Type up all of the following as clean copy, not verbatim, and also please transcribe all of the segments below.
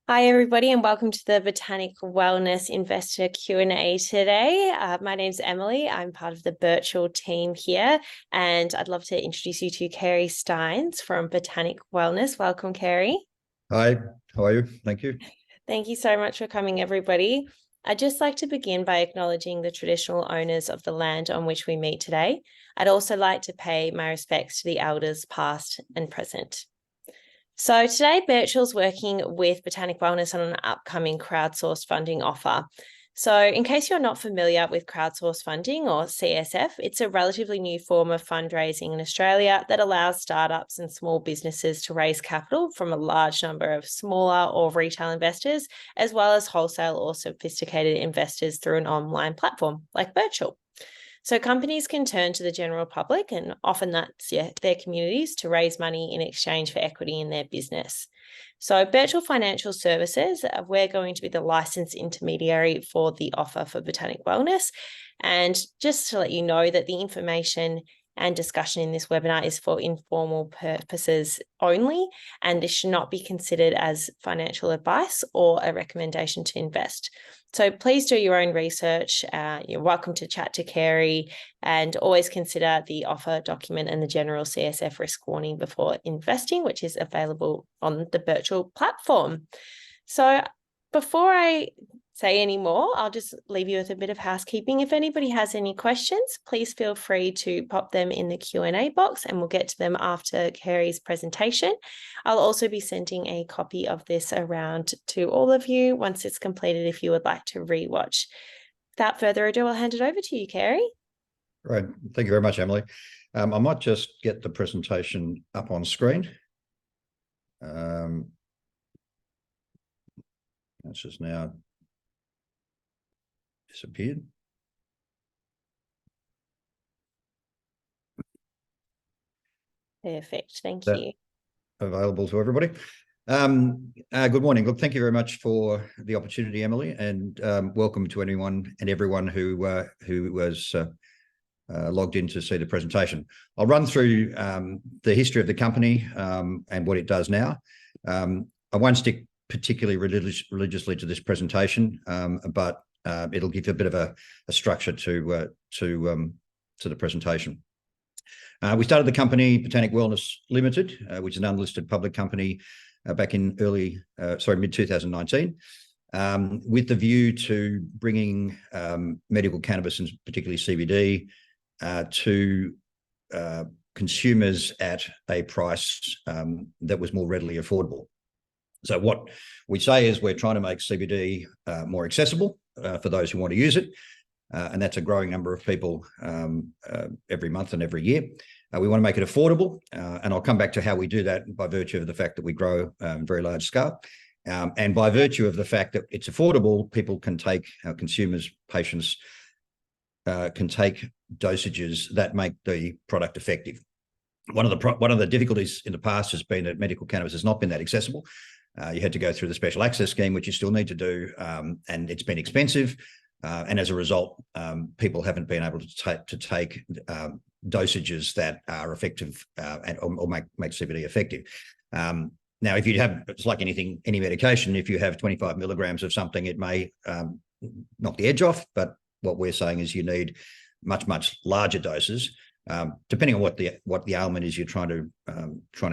Hi, everybody, and welcome to the Botanic Wellness Investor Q&A today. My name's Emily. I'm part of the Birchal team here, and I'd love to introduce you to Kerry Steins from Botanic Wellness. Welcome, Kerry. Hi, how are you? Thank you. Thank you so much for coming, everybody. I'd just like to begin by acknowledging the traditional owners of the land on which we meet today. I'd also like to pay my respects to the elders past and present. So today, Birchal's working with Botanic Wellness on an upcoming crowdsourced funding offer. So in case you're not familiar with crowdsourced funding or CSF, it's a relatively new form of fundraising in Australia that allows startups and small businesses to raise capital from a large number of smaller or retail investors, as well as wholesale or sophisticated investors through an online platform like Birchal. So companies can turn to the general public, and often that's their communities, to raise money in exchange for equity in their business. So Birchal Financial Services, we're going to be the licensed intermediary for the offer for Botanic Wellness. And just to let you know that the information and discussion in this webinar is for informal purposes only, and this should not be considered as financial advice or a recommendation to invest. So please do your own research. You're welcome to chat to Kerry, and always consider the offer document and the general CSF risk warning before investing, which is available on the Birchal platform. So before I say any more, I'll just leave you with a bit of housekeeping. If anybody has any questions, please feel free to pop them in the Q&A box, and we'll get to them after Kerry's presentation. I'll also be sending a copy of this around to all of you once it's completed if you would like to rewatch. Without further ado, I'll hand it over to you, Kerry. Right. Thank you very much, Emily. I might just get the presentation up on screen. It's just now disappeared. Perfect. Thank you. Available to everybody. Good morning. Look, thank you very much for the opportunity, Emily, and welcome to anyone and everyone who was logged in to see the presentation. I'll run through the history of the company and what it does now. I won't stick particularly religiously to this presentation, but it'll give you a bit of a structure to the presentation. We started the company Botanic Wellness Limited, which is an unlisted public company back in mid-2019, with the view to bringing medical cannabis, and particularly CBD, to consumers at a price that was more readily affordable. So what we say is we're trying to make CBD more accessible for those who want to use it. And that's a growing number of people every month and every year. We want to make it affordable, and I'll come back to how we do that by virtue of the fact that we grow very large scale. And by virtue of the fact that it's affordable, people can take, consumers, patients can take dosages that make the product effective. One of the difficulties in the past has been that medical cannabis has not been that accessible. You had to go through the special access scheme, which you still need to do, and it's been expensive. And as a result, people haven't been able to take dosages that are effective or make CBD effective. Now, if you have, it's like anything, any medication, if you have 25 milligrams of something, it may knock the edge off. But what we're saying is you need much, much larger doses, depending on what the ailment is you're trying to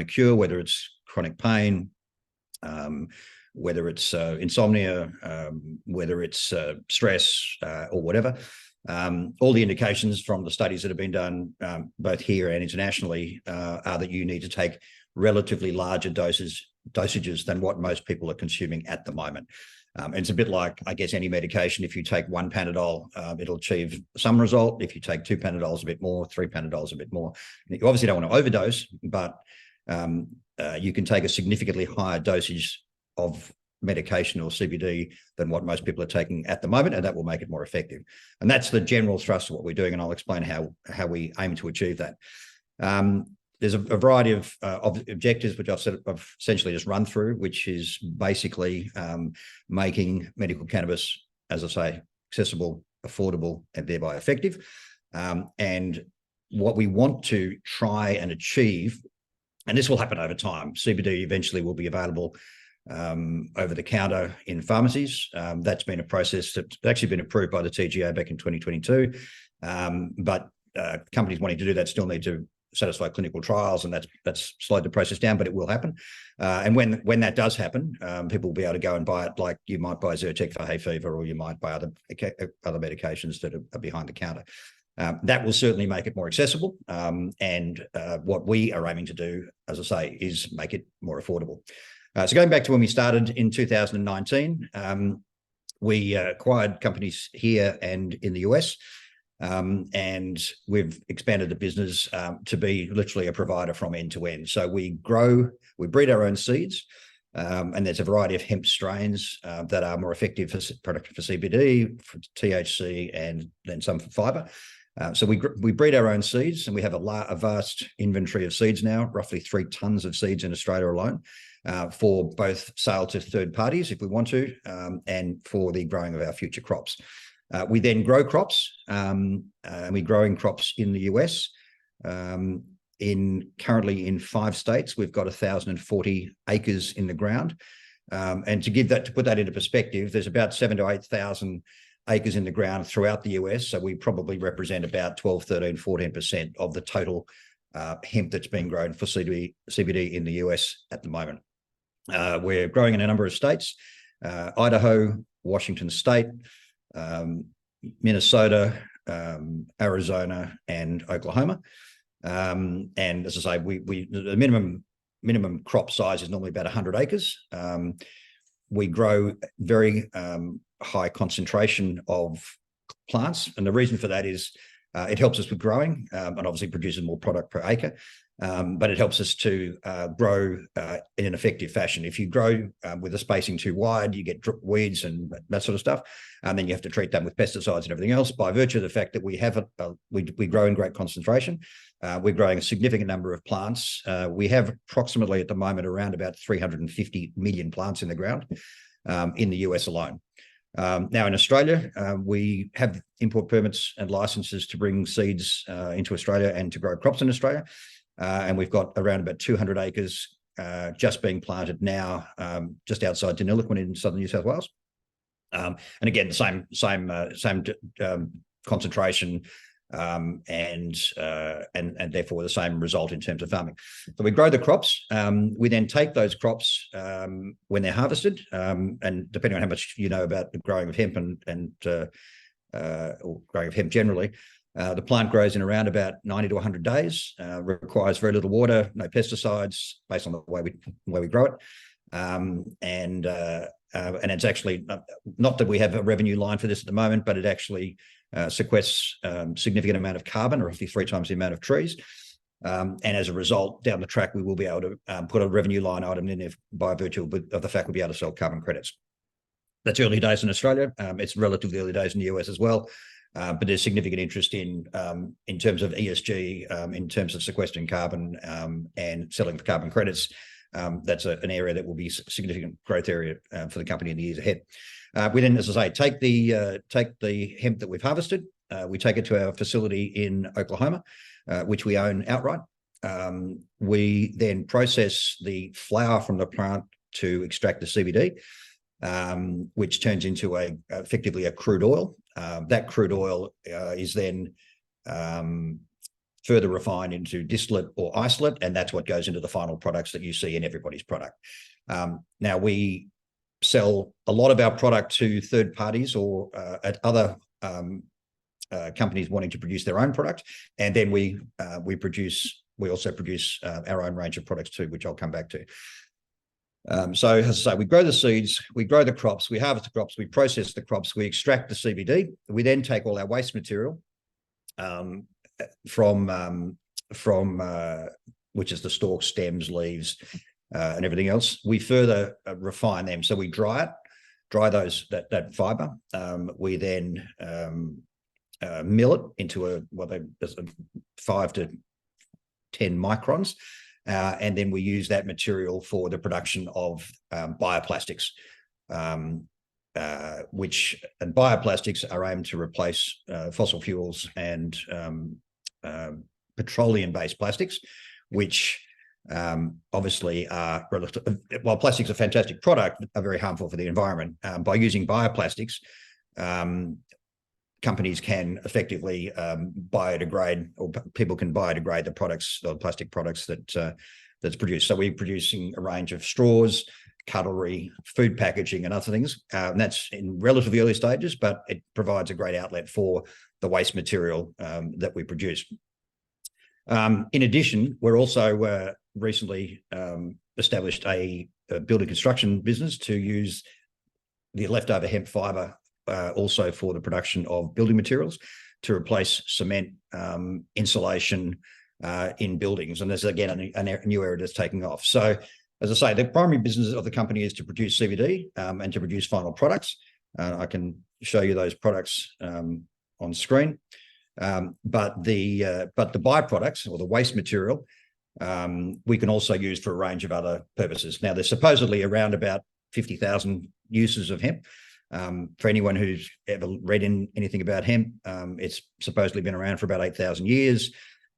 cure, whether it's chronic pain, whether it's insomnia, whether it's stress or whatever. All the indications from the studies that have been done, both here and internationally, are that you need to take relatively larger dosages than what most people are consuming at the moment. It's a bit like, I guess, any medication. If you take one Panadol, it'll achieve some result. If you take two Panadols, a bit more, three Panadols, a bit more. You obviously don't want to overdose, but you can take a significantly higher dosage of medication or CBD than what most people are taking at the moment, and that will make it more effective. And that's the general thrust of what we're doing, and I'll explain how we aim to achieve that. There's a variety of objectives, which I've essentially just run through, which is basically making medical cannabis, as I say, accessible, affordable, and thereby effective. And what we want to try and achieve, and this will happen over time, CBD eventually will be available over the counter in pharmacies. That's been a process that's actually been approved by the TGA back in 2022. But companies wanting to do that still need to satisfy clinical trials, and that's slowed the process down, but it will happen. And when that does happen, people will be able to go and buy it like you might buy Zyrtec for hay fever, or you might buy other medications that are behind the counter. That will certainly make it more accessible. And what we are aiming to do, as I say, is make it more affordable. So going back to when we started in 2019, we acquired companies here and in the US. And we've expanded the business to be literally a provider from end to end. So we breed our own seeds, and there's a variety of hemp strains that are more effective for CBD, for THC, and then some for fiber. So we breed our own seeds, and we have a vast inventory of seeds now, roughly 3 tons of seeds in Australia alone, for both sale to third parties if we want to, and for the growing of our future crops. We then grow crops, and we're growing crops in the US. Currently in 5 states, we've got 1,040 acres in the ground. And to put that into perspective, there's about 7,000 to 8,000 acres in the ground throughout the US. So we probably represent about 12, 13, 14% of the total hemp that's being grown for CBD in the US at the moment. We're growing in a number of states: Idaho, Washington State, Minnesota, Arizona, and Oklahoma. And as I say, the minimum crop size is normally about 100 acres. We grow very high concentration of plants, and the reason for that is it helps us with growing, and obviously produces more product per acre. But it helps us to grow in an effective fashion. If you grow with the spacing too wide, you get weeds and that sort of stuff, and then you have to treat them with pesticides and everything else. By virtue of the fact that we grow in great concentration, we're growing a significant number of plants. We have approximately at the moment around about 350 million plants in the ground in the US alone. Now in Australia, we have import permits and licenses to bring seeds into Australia and to grow crops in Australia. And we've got around about 200 acres just being planted now, just outside Deniliquin in southern New South Wales. And again, the same concentration and therefore the same result in terms of farming. So we grow the crops. We then take those crops when they're harvested, and depending on how much you know about the growing of hemp or growing of hemp generally, the plant grows in around about 90 to 100 days, requires very little water, no pesticides, based on the way we grow it. And it's actually not that we have a revenue line for this at the moment, but it actually sequests significant amount of carbon, or roughly 3 times the amount of trees. And as a result, down the track, we will be able to put a revenue line item in there by virtue of the fact we'll be able to sell carbon credits. That's early days in Australia. It's relatively early days in the US as well. But there's significant interest in terms of ESG, in terms of sequestering carbon and selling for carbon credits. That's an area that will be a significant growth area for the company in the years ahead. We then, as I say, take the hemp that we've harvested, we take it to our facility in Oklahoma, which we own outright. We then process the flower from the plant to extract the CBD, which turns into effectively a crude oil. That crude oil is then further refined into distillate or isolate, and that's what goes into the final products that you see in everybody's product. Now, we sell a lot of our product to third parties or at other companies wanting to produce their own product, and then we also produce our own range of products too, which I'll come back to. So as I say, we grow the seeds, we grow the crops, we harvest the crops, we process the crops, we extract the CBD. We then take all our waste material from which is the stalks, stems, leaves, and everything else. We further refine them. So we dry that fiber. We then mill it into 5 to 10 microns. And then we use that material for the production of bioplastics, which bioplastics are aimed to replace fossil fuels and petroleum-based plastics, which obviously are relative, while plastics are a fantastic product, are very harmful for the environment. By using bioplastics, companies can effectively biodegrade, or people can biodegrade the products, the plastic products that's produced. So we're producing a range of straws, cutlery, food packaging, and other things. And that's in relatively early stages, but it provides a great outlet for the waste material that we produce. In addition, we're also recently established a building construction business to use the leftover hemp fibre also for the production of building materials to replace cement, insulation in buildings. And there's, again, a new area that's taking off. So, as I say, the primary business of the company is to produce CBD and to produce final products. I can show you those products on screen. But the byproducts, or the waste material, we can also use for a range of other purposes. Now, there's supposedly around about 50,000 uses of hemp. For anyone who's ever read anything about hemp, it's supposedly been around for about 8,000 years.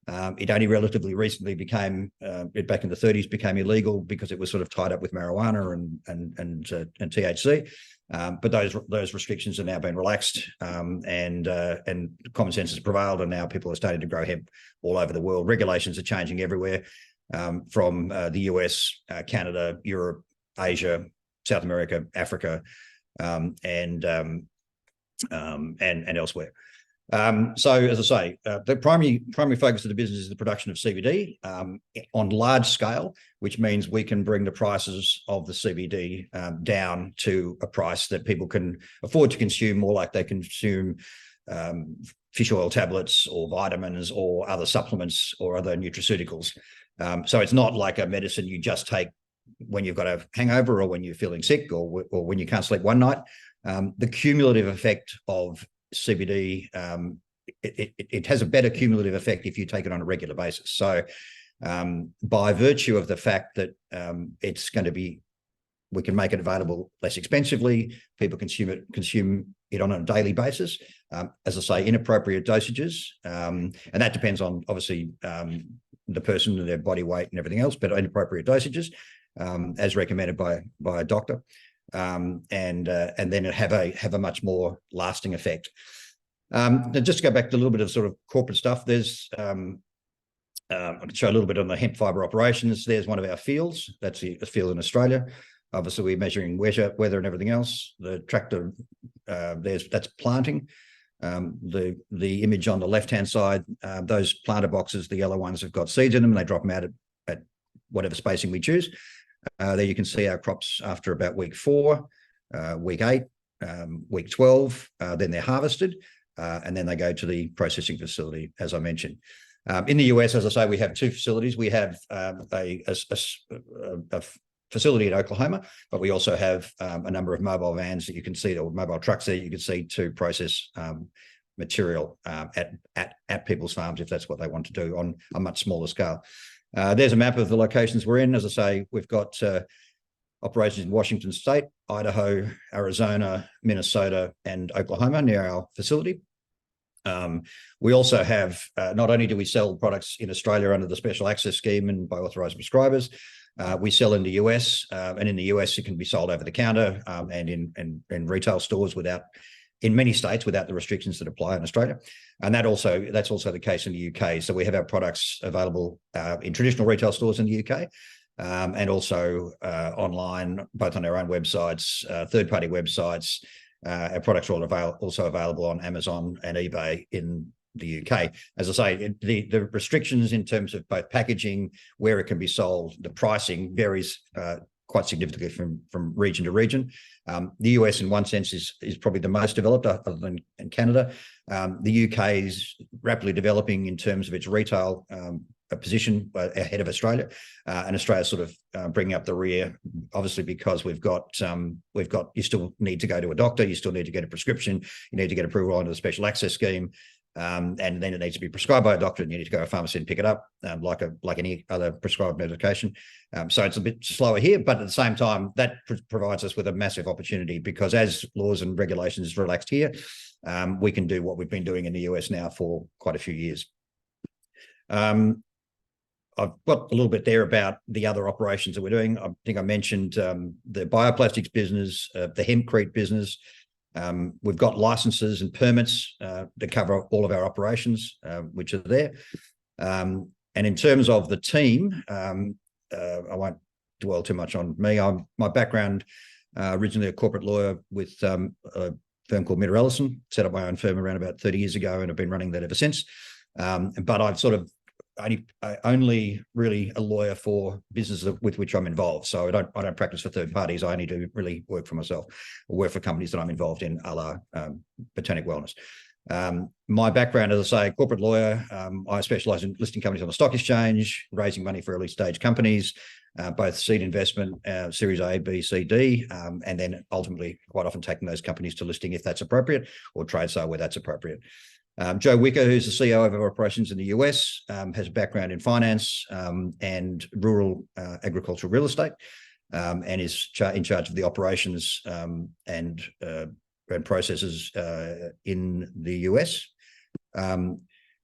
It only relatively recently became, back in the 30s, became illegal because it was sort of tied up with marijuana and THC. But those restrictions are now being relaxed, and common sense has prevailed, and now people are starting to grow hemp all over the world. Regulations are changing everywhere, from the US, Canada, Europe, Asia, South America, Africa, and elsewhere. So, as I say, the primary focus of the business is the production of CBD on large scale, which means we can bring the prices of the CBD down to a price that people can afford to consume, more like they consume fish oil tablets or vitamins or other supplements or other nutraceuticals. So it's not like a medicine you just take when you've got a hangover or when you're feeling sick or when you can't sleep one night. The cumulative effect of CBD, it has a better cumulative effect if you take it on a regular basis. So by virtue of the fact that it's going to be, we can make it available less expensively, people consume it on a daily basis, as I say, in appropriate dosages, and that depends on, obviously, the person and their body weight and everything else, but in appropriate dosages, as recommended by a doctor. And then it have a much more lasting effect. Now, just to go back to a little bit of sort of corporate stuff, there's I can show a little bit on the hemp fibre operations. There's one of our fields. That's a field in Australia. Obviously, we're measuring weather and everything else. The tractor, that's planting. The image on the left-hand side, those planter boxes, the yellow ones, have got seeds in them, and they drop them out at whatever spacing we choose. There you can see our crops after about week 4, week 8, week 12, then they're harvested, and then they go to the processing facility, as I mentioned. In the US, as I say, we have 2 facilities. We have a facility in Oklahoma, but we also have a number of mobile vans that you can see, or mobile trucks that you can see, to process material at people's farms, if that's what they want to do on a much smaller scale. There's a map of the locations we're in. As I say, we've got operations in Washington State, Idaho, Arizona, Minnesota, and Oklahoma near our facility. We also have, not only do we sell products in Australia under the special access scheme and by authorised prescribers, we sell in the US, and in the US it can be sold over the counter and in retail stores in many states without the restrictions that apply in Australia. And that's also the case in the UK. So we have our products available in traditional retail stores in the UK, and also online, both on our own websites, third-party websites. Our products are also available on Amazon and eBay in the UK. As I say, the restrictions in terms of both packaging, where it can be sold, the pricing varies quite significantly from region to region. The US, in one sense, is probably the most developed, other than in Canada. The UK is rapidly developing in terms of its retail position ahead of Australia, and Australia's sort of bringing up the rear, obviously, because we've got you still need to go to a doctor, you still need to get a prescription, you need to get approval under the special access scheme, and then it needs to be prescribed by a doctor, and you need to go to a pharmacy and pick it up, like any other prescribed medication. So it's a bit slower here, but at the same time, that provides us with a massive opportunity, because as laws and regulations relaxed here, we can do what we've been doing in the US now for quite a few years. I've got a little bit there about the other operations that we're doing. I think I mentioned the bioplastics business, the hempcrete business. We've got licenses and permits that cover all of our operations, which are there. And in terms of the team, I won't dwell too much on me. My background, originally a corporate lawyer with a firm called Mitter Ellison, set up my own firm around about 30 years ago, and I've been running that ever since. But I've sort of only really a lawyer for businesses with which I'm involved. So I don't practice for third parties. I only do really work for myself, or work for companies that I'm involved in, a la Botanic Wellness. My background, as I say, corporate lawyer. I specialize in listing companies on the stock exchange, raising money for early stage companies, both seed investment, Series A, B, C, D, and then ultimately quite often taking those companies to listing if that's appropriate, or trade sale where that's appropriate. Joe Wicker, who's the CEO of our operations in the US, has a background in finance and rural agricultural real estate, and is in charge of the operations and processes in the US.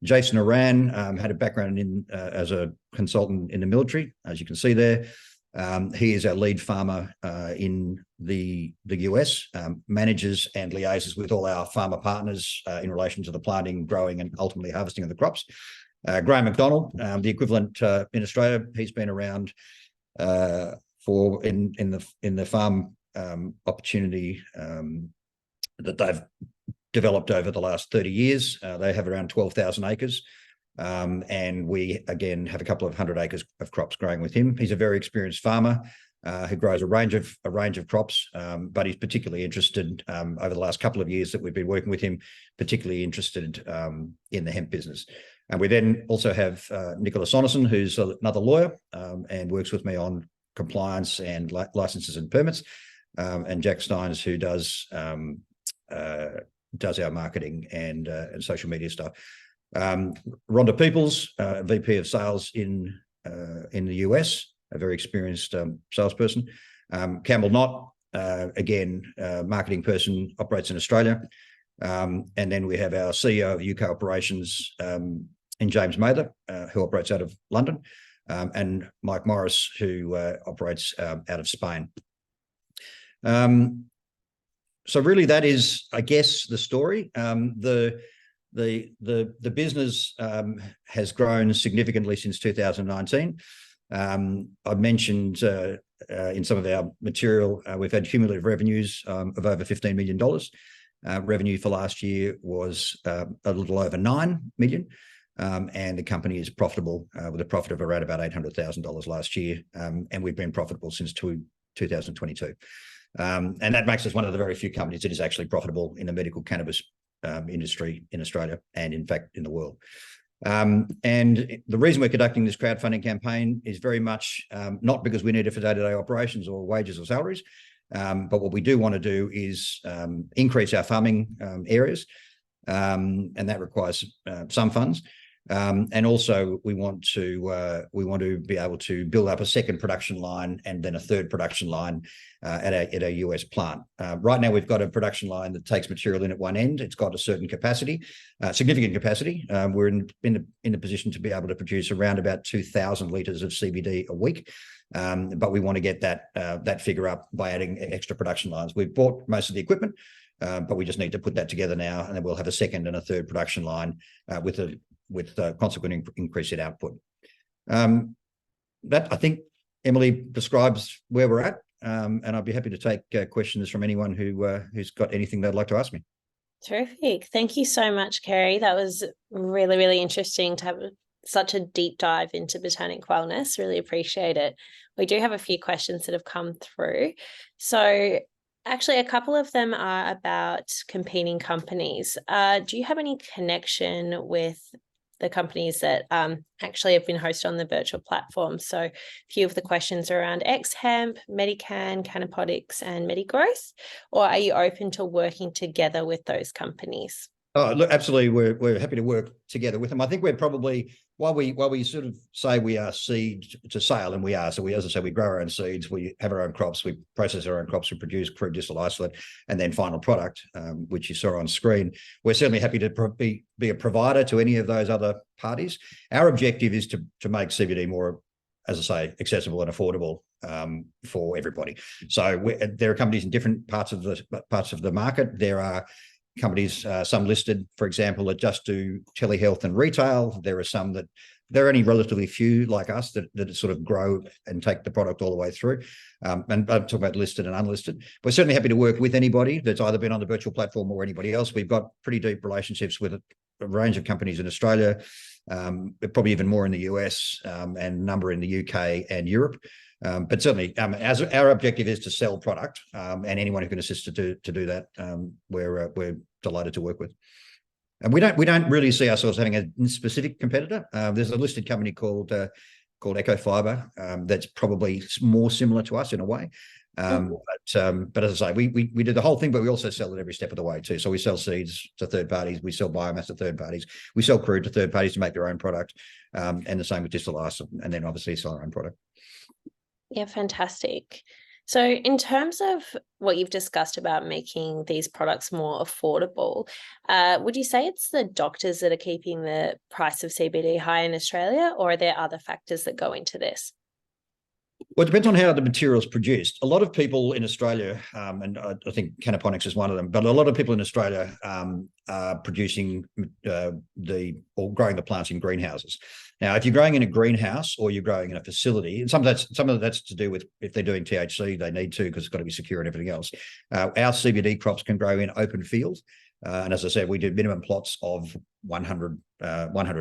Jason Oran had a background in as a consultant in the military, as you can see there. He is our lead farmer in the US, manages and liaises with all our farmer partners in relation to the planting, growing, and ultimately harvesting of the crops. Graham McDonald, the equivalent in Australia, he's been around for in the farm opportunity that they've developed over the last 30 years. They have around 12,000 acres. And we, again, have a couple of 100 acres of crops growing with him. He's a very experienced farmer who grows a range of crops, but he's particularly interested over the last couple of years that we've been working with him, particularly interested in the hemp business. And we then also have Nicholas Sonnerson, who's another lawyer and works with me on compliance and licenses and permits, and Jack Steins, who does our marketing and social media stuff. Rhonda Peoples, VP of Sales in the US, a very experienced salesperson. Campbell Knott, again, marketing person, operates in Australia. And then we have our CEO of UK operations in James Mather, who operates out of London, and Mike Morris, who operates out of Spain. So really, that is, I guess, the story. The business has grown significantly since 2019. I've mentioned in some of our material, we've had cumulative revenues of over $15 million. Revenue for last year was a little over $9 million. And the company is profitable with a profit of around about $800,000 last year. And we've been profitable since 2022. And that makes us one of the very few companies that is actually profitable in the medical cannabis industry in Australia and, in fact, in the world. And the reason we're conducting this crowdfunding campaign is very much not because we need it for day-to-day operations or wages or salaries, but what we do want to do is increase our farming areas, and that requires some funds. And also we want to be able to build up a second production line and then a third production line at a US plant. Right now we've got a production line that takes material in at one end. It's got a certain capacity, significant capacity. We're in the position to be able to produce around about 2,000 litres of CBD a week. But we want to get that figure up by adding extra production lines. We've bought most of the equipment, but we just need to put that together now, and then we'll have a second and a third production line with consequent increase in output. That, I think, Emily, describes where we're at, and I'd be happy to take questions from anyone who's got anything they'd like to ask me. Terrific. Thank you so much, Kerry. That was really, really interesting to have such a deep dive into Botanic Wellness. Really appreciate it. We do have a few questions that have come through. So actually, a couple of them are about competing companies. Do you have any connection with the companies that actually have been hosted on the Birchal platform? So a few of the questions are around X-Hemp, Medican, Canopotics, and Medigrowth. Or are you open to working together with those companies? Oh, look, absolutely. We're happy to work together with them. I think we're probably while we sort of say we are seed to sale, and we are. So we, as I say, we grow our own seeds, we have our own crops, we process our own crops, we produce crude distillate isolate, and then final product, which you saw on screen. We're certainly happy to be a provider to any of those other parties. Our objective is to make CBD more, as I say, accessible and affordable for everybody. So there are companies in different parts of the market. There are companies, some listed, for example, that just do telehealth and retail. There are some that there are only relatively few like us that sort of grow and take the product all the way through. And I'm talking about listed and unlisted. We're certainly happy to work with anybody that's either been on the Birchal platform or anybody else. We've got pretty deep relationships with a range of companies in Australia, probably even more in the US, and a number in the UK and Europe. But certainly, as our objective is to sell product, and anyone who can assist to do that, we're delighted to work with. And we don't really see ourselves having a specific competitor. There's a listed company called Eco Fiber that's probably more similar to us in a way. But as I say, we do the whole thing, but we also sell it every step of the way too. So we sell seeds to third parties, we sell biomass to third parties, we sell crude to third parties to make their own product, and the same with distillate isolate, and then obviously sell our own product. Yeah, fantastic. So in terms of what you've discussed about making these products more affordable, would you say it's the doctors that are keeping the price of CBD high in Australia, or are there other factors that go into this? Well, it depends on how the material is produced. A lot of people in Australia, and I think Canaponics is one of them, but a lot of people in Australia are producing or growing the plants in greenhouses. Now, if you're growing in a greenhouse or you're growing in a facility, and some of that's to do with if they're doing THC, they need to because it's got to be secure and everything else. Our CBD crops can grow in open fields. And as I said, we do minimum plots of 100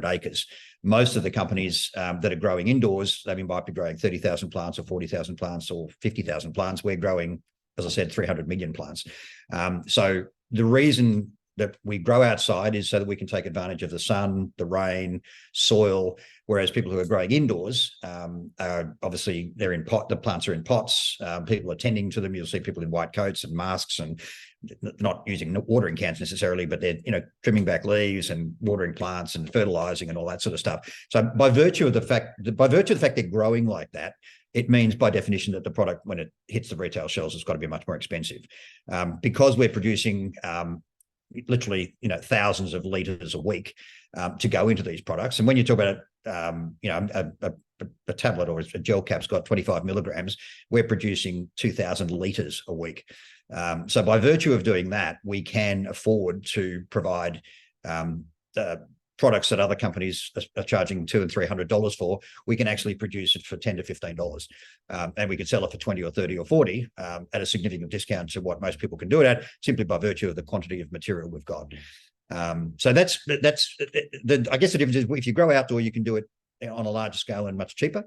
acres. Most of the companies that are growing indoors, they might be growing 30,000 plants or 40,000 plants or 50,000 plants. We're growing, as I said, 300 million plants. So the reason that we grow outside is so that we can take advantage of the sun, the rain, soil, whereas people who are growing indoors, obviously they're in the plants are in pots, people are tending to them. You'll see people in white coats and masks and not using watering cans necessarily, but they're trimming back leaves and watering plants and fertilizing and all that sort of stuff. So by virtue of the fact they're growing like that, it means by definition that the product, when it hits the retail shelves, has got to be much more expensive, because we're producing literally thousands of liters a week to go into these products. And when you talk about a tablet or a gel cap's got 25 milligrams, we're producing 2,000 liters a week. So by virtue of doing that, we can afford to provide products that other companies are charging $200 and $300 for. We can actually produce it for $10 to $15, and we can sell it for 20 or 30 or 40 at a significant discount to what most people can do it at, simply by virtue of the quantity of material we've got. So that's I guess the difference is if you grow outdoor, you can do it on a larger scale and much cheaper.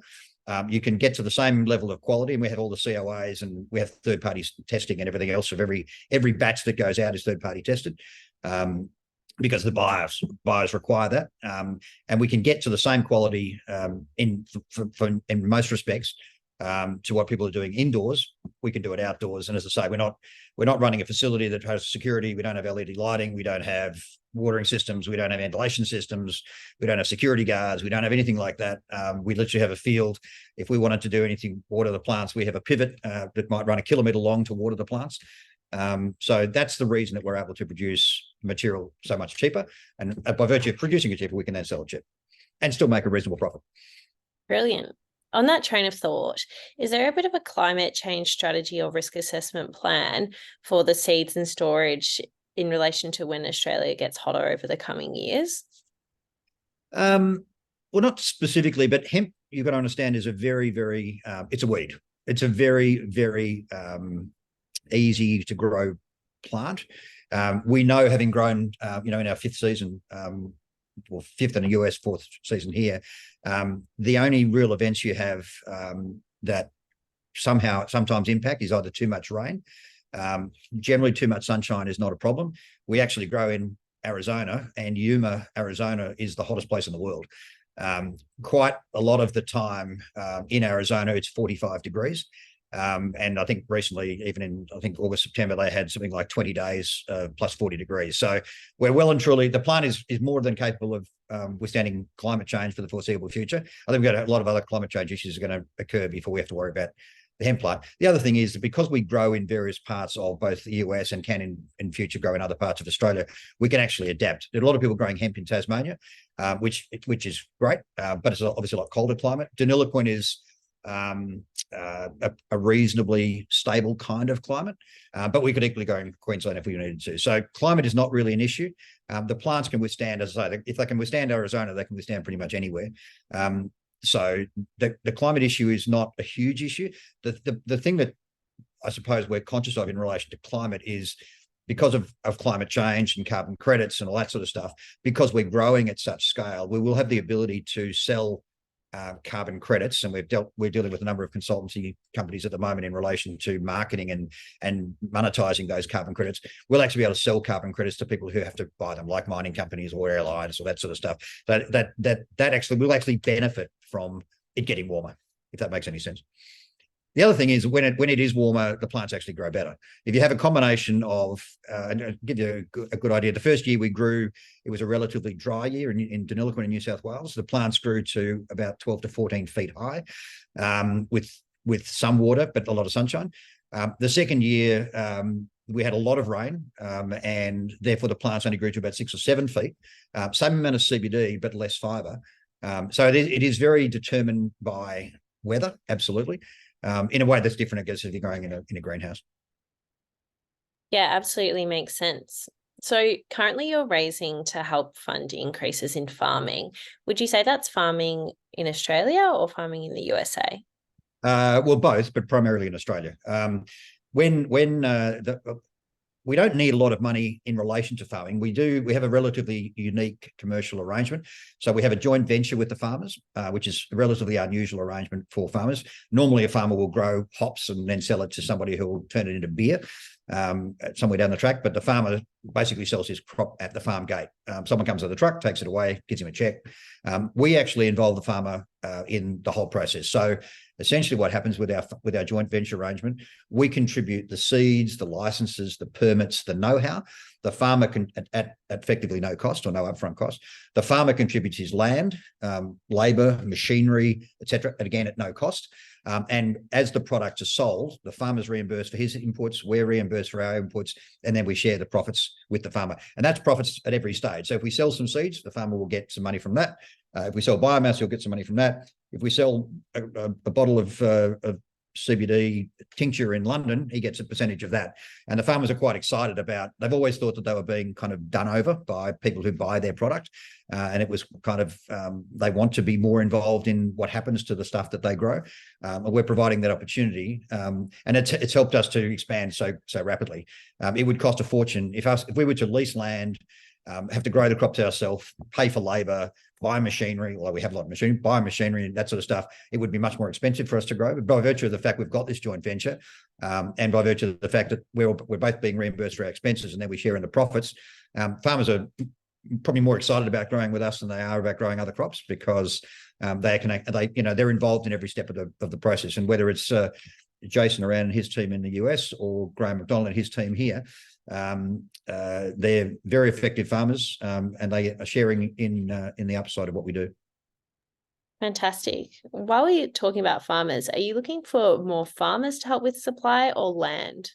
You can get to the same level of quality, and we have all the COAs, and we have third-party testing and everything else of every batch that goes out is third-party tested, because the buyers require that, and we can get to the same quality in most respects to what people are doing indoors. We can do it outdoors, and as I say, we're not running a facility that has security. We don't have LED lighting. We don't have watering systems. We don't have ventilation systems. We don't have security guards. We don't have anything like that. We literally have a field. If we wanted to do anything, water the plants, we have a pivot that might run 1 kilometre long to water the plants. So that's the reason that we're able to produce material so much cheaper. And by virtue of producing it cheaper, we can then sell it cheap and still make a reasonable profit. Brilliant. On that train of thought, is there a bit of a climate change strategy or risk assessment plan for the seeds and storage in relation to when Australia gets hotter over the coming years? Well, not specifically, but hemp, you've got to understand, is a very, very, it's a weed. It's a very, very easy to grow plant. We know, having grown, in our fifth season, fifth in the US, fourth season here, the only real events you have that sometimes impact is either too much rain. Generally, too much sunshine is not a problem. We actually grow in Arizona, and Yuma, Arizona is the hottest place in the world. Quite a lot of the time in Arizona, it's 45 degrees. And I think recently, even in August, September, they had something like 20 days plus 40 degrees. So we're well and truly, the plant is more than capable of withstanding climate change for the foreseeable future. I think we've got a lot of other climate change issues are going to occur before we have to worry about the hemp plant. The other thing is that because we grow in various parts of both the US and can in future grow in other parts of Australia, we can actually adapt. There are a lot of people growing hemp in Tasmania, which is great, but it's obviously a lot colder climate. Deniliquin is a reasonably stable kind of climate, but we could equally go in Queensland if we needed to. So climate is not really an issue. The plants can withstand, as I say, if they can withstand Arizona, they can withstand pretty much anywhere. So the climate issue is not a huge issue. The thing that I suppose we're conscious of in relation to climate is because of climate change and carbon credits and all that sort of stuff, because we're growing at such scale, we will have the ability to sell carbon credits, and we're dealing with a number of consultancy companies at the moment in relation to marketing and monetizing those carbon credits. We'll actually be able to sell carbon credits to people who have to buy them, like mining companies or airlines or that sort of stuff. That actually will actually benefit from it getting warmer, if that makes any sense. The other thing is when it is warmer, the plants actually grow better. If you have a combination of, and I'll give you a good idea, the first year we grew, it was a relatively dry year in Deniliquin in New South Wales. The plants grew to about 12 to 14 feet high, with some water, but a lot of sunshine. The second year, we had a lot of rain, and therefore the plants only grew to about 6 or 7 feet. Same amount of CBD, but less fibre. So it is very determined by weather, absolutely. In a way that's different, I guess, if you're growing in a greenhouse. Yeah, absolutely makes sense. So currently you're raising to help fund increases in farming. Would you say that's farming in Australia or farming in the USA? Well, both, but primarily in Australia. We don't need a lot of money in relation to farming. We have a relatively unique commercial arrangement. So we have a joint venture with the farmers, which is a relatively unusual arrangement for farmers. Normally a farmer will grow hops and then sell it to somebody who will turn it into beer somewhere down the track, but the farmer basically sells his crop at the farm gate. Someone comes with the truck, takes it away, gives him a check. We actually involve the farmer in the whole process. So essentially what happens with our joint venture arrangement, we contribute the seeds, the licenses, the permits, the know-how. The farmer can, at effectively no cost or no upfront cost, the farmer contributes his land, labour, machinery, etc., and again at no cost. And as the products are sold, the farmer's reimbursed for his inputs, we're reimbursed for our inputs, and then we share the profits with the farmer. And that's profits at every stage. So if we sell some seeds, the farmer will get some money from that. If we sell biomass, he'll get some money from that. If we sell a bottle of CBD tincture in London, he gets a percentage of that. And the farmers are quite excited about, they've always thought that they were being kind of done over by people who buy their product. And it was kind of, they want to be more involved in what happens to the stuff that they grow. And we're providing that opportunity. And it's helped us to expand so rapidly. It would cost a fortune if we were to lease land, have to grow the crops ourselves, pay for labour, buy machinery. Well, we have a lot of machinery, buy machinery and that sort of stuff. It would be much more expensive for us to grow. But by virtue of the fact we've got this joint venture, and by virtue of the fact that we're both being reimbursed for our expenses and then we share in the profits, farmers are probably more excited about growing with us than they are about growing other crops because they're involved in every step of the process. And whether it's Jason around and his team in the US or Graham McDonald and his team here, they're very effective farmers, and they are sharing in the upside of what we do. Fantastic. While we're talking about farmers, are you looking for more farmers to help with supply or land?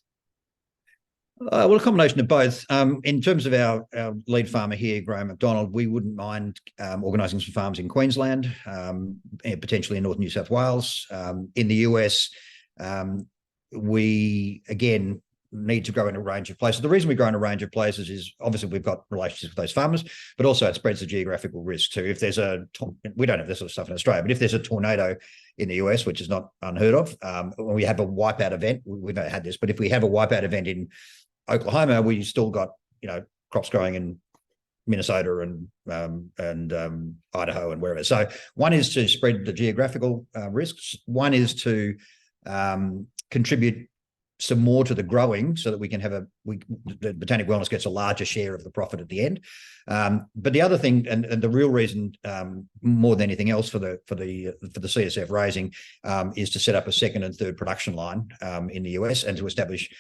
Well, a combination of both. In terms of our lead farmer here, Graham McDonald, we wouldn't mind organising some farms in Queensland, and potentially in North New South Wales. In the US, we, again, need to grow in a range of places. The reason we grow in a range of places is obviously we've got relationships with those farmers, but also it spreads the geographical risk too. If there's we don't have this sort of stuff in Australia, but if there's a tornado in the US, which is not unheard of, when we have a wipeout event, we've never had this, but if we have a wipeout event in Oklahoma, we still got, crops growing in Minnesota and Idaho and wherever. So one is to spread the geographical risks. One is to contribute some more to the growing so that we can have the Botanic Wellness gets a larger share of the profit at the end. But the other thing, and the real reason, more than anything else, for the CSF raising, is to set up a second and third production line in the US, and to establish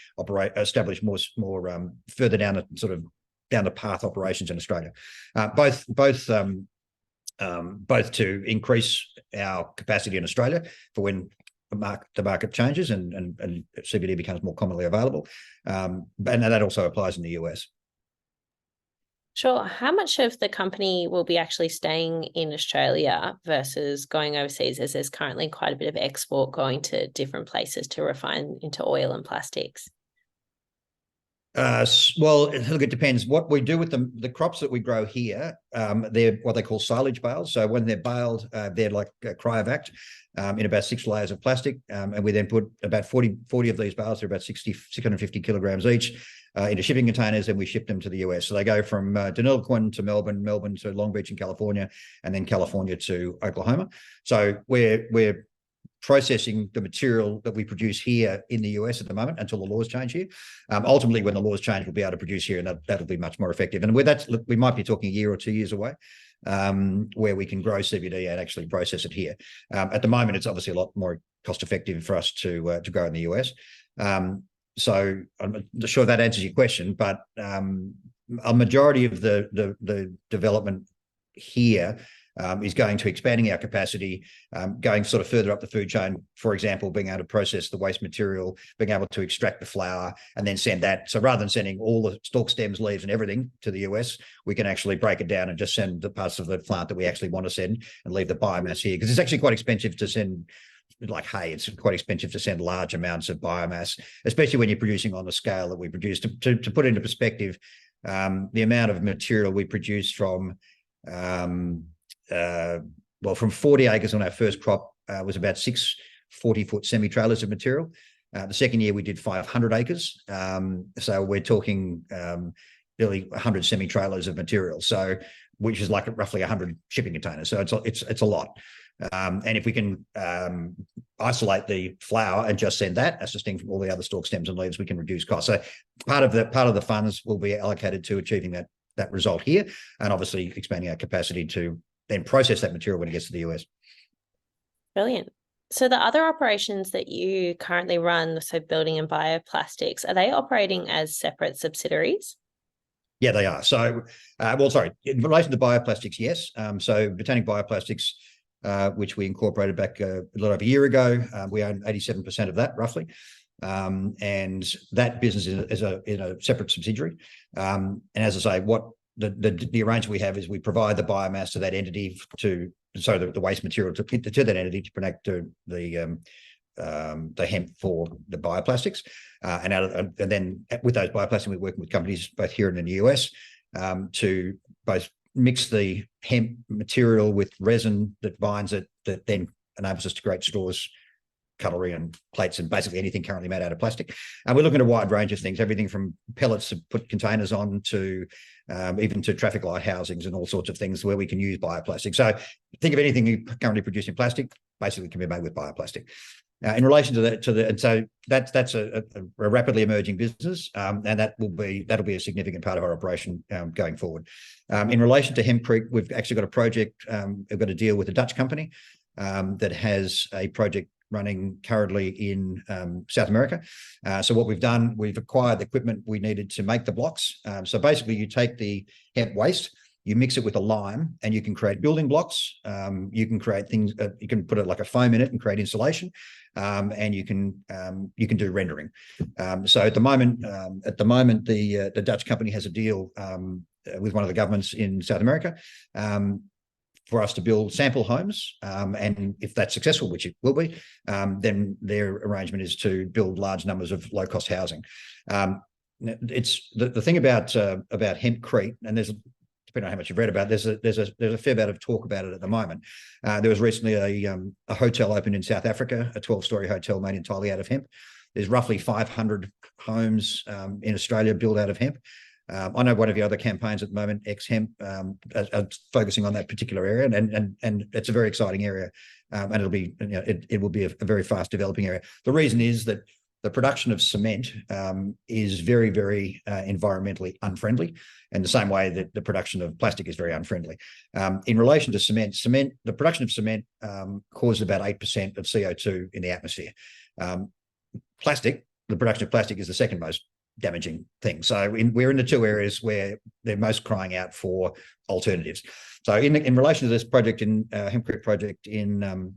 more further down the path operations in Australia, both to increase our capacity in Australia for when the market changes and CBD becomes more commonly available, and that also applies in the US. Sure. How much of the company will be actually staying in Australia versus going overseas, as there's currently quite a bit of export going to different places to refine into oil and plastics? Well, look, it depends. What we do with the crops that we grow here, they're what they call silage bales. So when they're baled, they're like cryovac in about 6 layers of plastic. And we then put about 40 of these bales, they're about 650 kilograms each, into shipping containers, and we ship them to the US. So they go from Deniliquin to Melbourne, Melbourne to Long Beach in California, and then California to Oklahoma. So we're processing the material that we produce here in the US at the moment until the laws change here. Ultimately, when the laws change, we'll be able to produce here, and that'll be much more effective. And with that, we might be talking a year or 2 years away, where we can grow CBD and actually process it here. At the moment, it's obviously a lot more cost effective for us to grow in the US. So I'm not sure that answers your question, but a majority of the development here is going to expanding our capacity, going sort of further up the food chain. For example, being able to process the waste material, being able to extract the flour and then send that. So rather than sending all the stalk, stems, leaves and everything to the US, we can actually break it down and just send the parts of the plant that we actually want to send and leave the biomass here. Because it's actually quite expensive to send, like hay, it's quite expensive to send large amounts of biomass, especially when you're producing on the scale that we produce. To put it into perspective, the amount of material we produce from 40 acres on our first crop was about 6 40-foot semi-trailers of material. The second year we did 500 acres. So we're talking nearly 100 semi-trailers of material, so which is like roughly 100 shipping containers. So it's a lot. And if we can isolate the flour and just send that as distinct from all the other stalk, stems and leaves, we can reduce costs. So part of the funds will be allocated to achieving that result here, and obviously expanding our capacity to then process that material when it gets to the US. Brilliant. So the other operations that you currently run, so building and bioplastics, are they operating as separate subsidiaries? Yeah, they are. So, in relation to bioplastics, yes. So Botanic Bioplastics, which we incorporated back a little over a year ago, we own 87% of that, roughly. And that business is a separate subsidiary. And as I say, what the arrangement we have is we provide the biomass to that entity the waste material to that entity to connect to the hemp for the bioplastics, and then with those bioplastics, we're working with companies both here and in the US to both mix the hemp material with resin that binds it, that then enables us to create straws, cutlery and plates and basically anything currently made out of plastic. And we're looking at a wide range of things, everything from pellets to put containers on to even to traffic light housings and all sorts of things where we can use bioplastic. So think of anything you currently produce in plastic basically can be made with bioplastic. In relation to and so that's a rapidly emerging business, and that'll be a significant part of our operation going forward. In relation to Hempcrete, we've actually got a project. We've got a deal with a Dutch company that has a project running currently in South America. So what we've done, we've acquired the equipment we needed to make the blocks. So basically you take the hemp waste, you mix it with a lime, and you can create building blocks. You can create things, you can put like a foam in it and create insulation, and you can do rendering. So at the moment, the Dutch company has a deal with one of the governments in South America for us to build sample homes, and if that's successful, which it will be, then their arrangement is to build large numbers of low-cost housing. It's the thing about Hempcrete, and there's, depending on how much you've read about, there's a fair bit of talk about it at the moment. There was recently a hotel opened in South Africa, a 12-story hotel made entirely out of hemp. There's roughly 500 homes in Australia built out of hemp. I know one of the other campaigns at the moment, ex-hemp, are focusing on that particular area, and it's a very exciting area, and it will be a very fast developing area. The reason is that the production of cement is very, very environmentally unfriendly, and the same way that the production of plastic is very unfriendly. In relation to cement, the production of cement causes about 8% of CO2 in the atmosphere. The production of plastic is the second most damaging thing. So we're in the two areas where they're most crying out for alternatives. So in relation to this project, hempcrete project in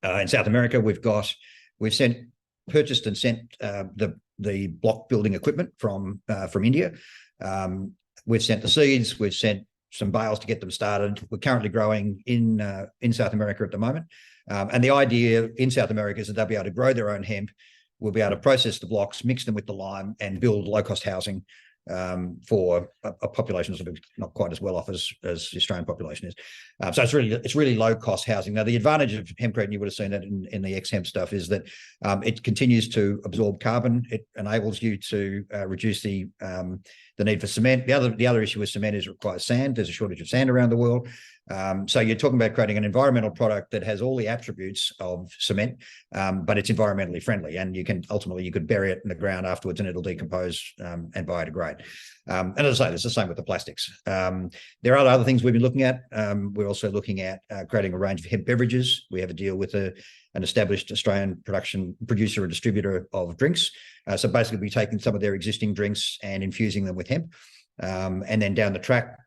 South America, we've purchased and sent the block building equipment from India. We've sent the seeds. We've sent some bales to get them started. We're currently growing in South America at the moment, and the idea in South America is that they'll be able to grow their own hemp. We'll be able to process the blocks, mix them with the lime, and build low-cost housing for a population sort of not quite as well off as the Australian population is. So it's really low-cost housing. Now, the advantage of hempcrete, and you would have seen that in the ex-hemp stuff, is that it continues to absorb carbon. It enables you to reduce the need for cement. The other issue with cement is it requires sand. There's a shortage of sand around the world. So you're talking about creating an environmental product that has all the attributes of cement, but it's environmentally friendly, and you could bury it in the ground afterwards and it'll decompose and biodegrade. And as I say, it's the same with the plastics. There are other things we've been looking at. We're also looking at creating a range of hemp beverages. We have a deal with an established Australian producer and distributor of drinks. So basically, we're taking some of their existing drinks and infusing them with hemp. And then down the track,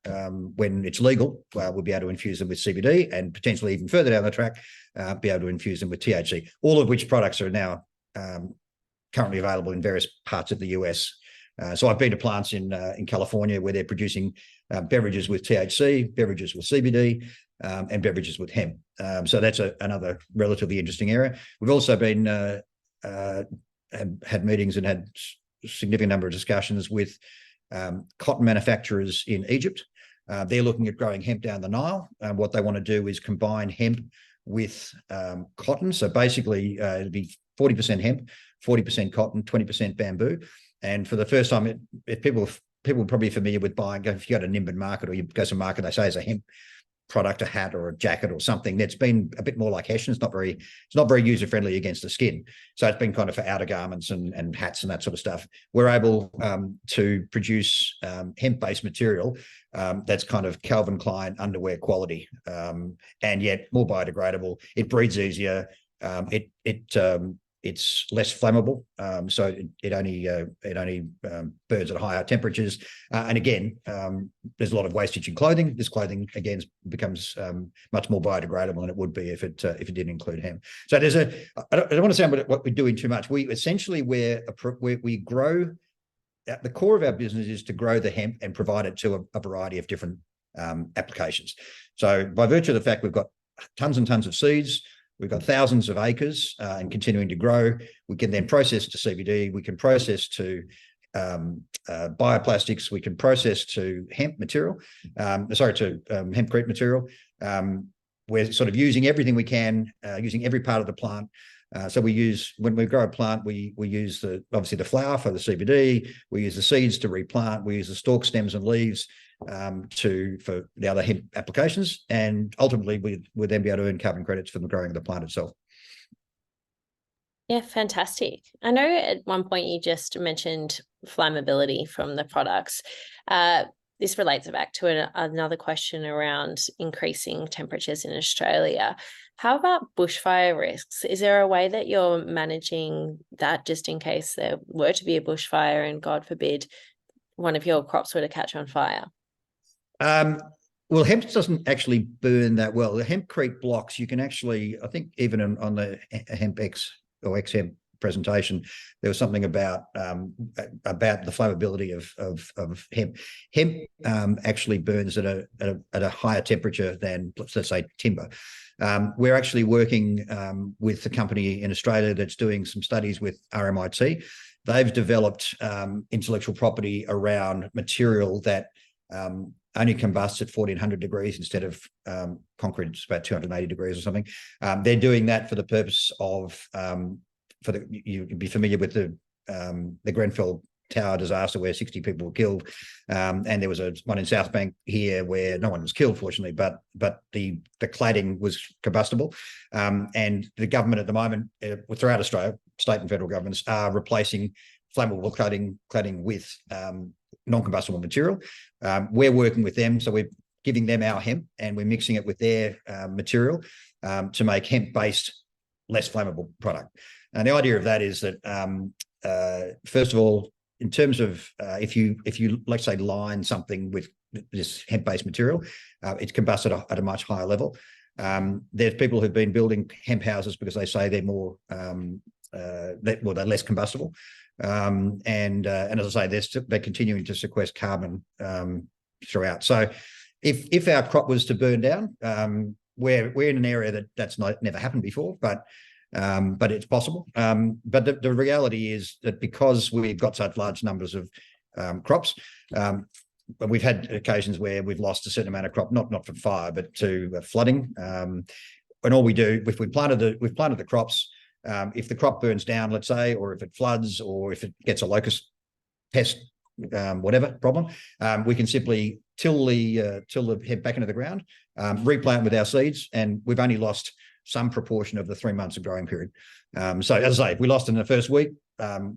when it's legal, we'll be able to infuse them with CBD, and potentially even further down the track, be able to infuse them with THC, all of which products are now currently available in various parts of the US. So I've been to plants in California where they're producing beverages with THC, beverages with CBD, and beverages with hemp. So that's another relatively interesting area. We've also been had meetings and had a significant number of discussions with cotton manufacturers in Egypt. They're looking at growing hemp down the Nile. What they want to do is combine hemp with cotton. So basically, it'd be 40% hemp, 40% cotton, 20% bamboo. And for the first time, if people are probably familiar with buying, if you go to Nimbin Market or you go to a market, they say it's a hemp product, a hat or a jacket or something that's been a bit more like hessian. It's not very user friendly against the skin. So it's been kind of for outer garments and hats and that sort of stuff. We're able to produce hemp-based material that's kind of Calvin Klein underwear quality, and yet more biodegradable. It breathes easier. It's less flammable, so it only burns at higher temperatures. And again, there's a lot of wastage in clothing. This clothing again becomes much more biodegradable than it would be if it didn't include hemp. So I don't want to sound what we're doing too much. We essentially we grow. At the core of our business is to grow the hemp and provide it to a variety of different applications. So by virtue of the fact we've got tons and tons of seeds, we've got thousands of acres and continuing to grow. We can then process to CBD. We can process to bioplastics. We can process to hemp material. To hempcrete material. We're sort of using everything we can, using every part of the plant. So when we grow a plant, we use obviously the flower for the CBD. We use the seeds to replant. We use the stalk, stems, and leaves for the other hemp applications, and ultimately we'll then be able to earn carbon credits from the growing of the plant itself. Yeah, fantastic. I know at one point you just mentioned flammability from the products. This relates back to another question around increasing temperatures in Australia. How about bushfire risks? Is there a way that you're managing that just in case there were to be a bushfire and God forbid one of your crops were to catch on fire? Well, hemp doesn't actually burn that well. The hempcrete blocks, you can actually, I think even on the hemp X or XHemp presentation, there was something about the flammability of hemp. Hemp actually burns at a higher temperature than, let's say, timber. We're actually working with a company in Australia that's doing some studies with RMIT. They've developed intellectual property around material that only combusts at 1400 degrees instead of concrete, it's about 280 degrees or something. They're doing that for the purpose of, you'd be familiar with the Grenfell Tower disaster where 60 people were killed. And there was one in South Bank here where no one was killed, fortunately, but the cladding was combustible. And the government at the moment, throughout Australia, state and federal governments are replacing flammable cladding with non-combustible material. We're working with them, so we're giving them our hemp and we're mixing it with their material to make hemp-based, less flammable product. And the idea of that is that, first of all, in terms of if you let's say line something with this hemp-based material, it's combusted at a much higher level. There's people who've been building hemp houses because they say they're more they're less combustible. And as I say, they're continuing to sequester carbon throughout. So if our crop was to burn down, we're in an area that's never happened before, but it's possible. But the reality is that because we've got such large numbers of crops, we've had occasions where we've lost a certain amount of crop, not from fire, but to flooding. And all we do, if we've planted the crops, if the crop burns down, let's say, or if it floods, or if it gets a locust pest, whatever problem, we can simply till the head back into the ground, replant with our seeds, and we've only lost some proportion of the 3 months of growing period. So as I say, if we lost it in the first week,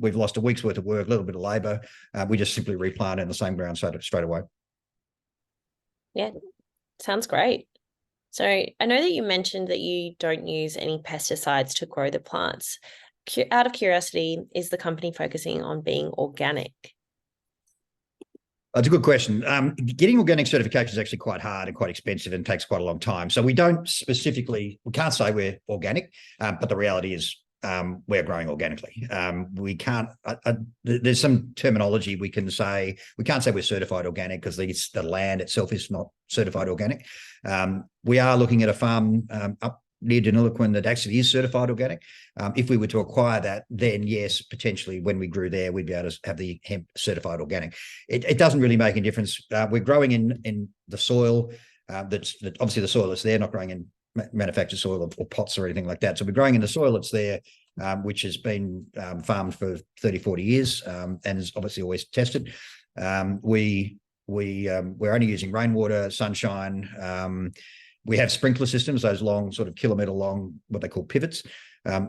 we've lost a week's worth of work, a little bit of labour. We just simply replant in the same ground straight away. Yeah, sounds great. So I know that you mentioned that you don't use any pesticides to grow the plants. Out of curiosity, is the company focusing on being organic? That's a good question. Getting organic certification is actually quite hard and quite expensive and takes quite a long time. So we can't say we're organic, but the reality is we're growing organically. We can't, there's some terminology we can't say we're certified organic because the land itself is not certified organic. We are looking at a farm up near Deniliquin that actually is certified organic. If we were to acquire that, then yes, potentially when we grew there, we'd be able to have the hemp certified organic. It doesn't really make any difference. We're growing in the soil that's obviously the soil that's there, not growing in manufactured soil or pots or anything like that. So we're growing in the soil that's there, which has been farmed for 30, 40 years and is obviously always tested. We're only using rainwater, sunshine. We have sprinkler systems, those long, sort of kilometre long, what they call pivots,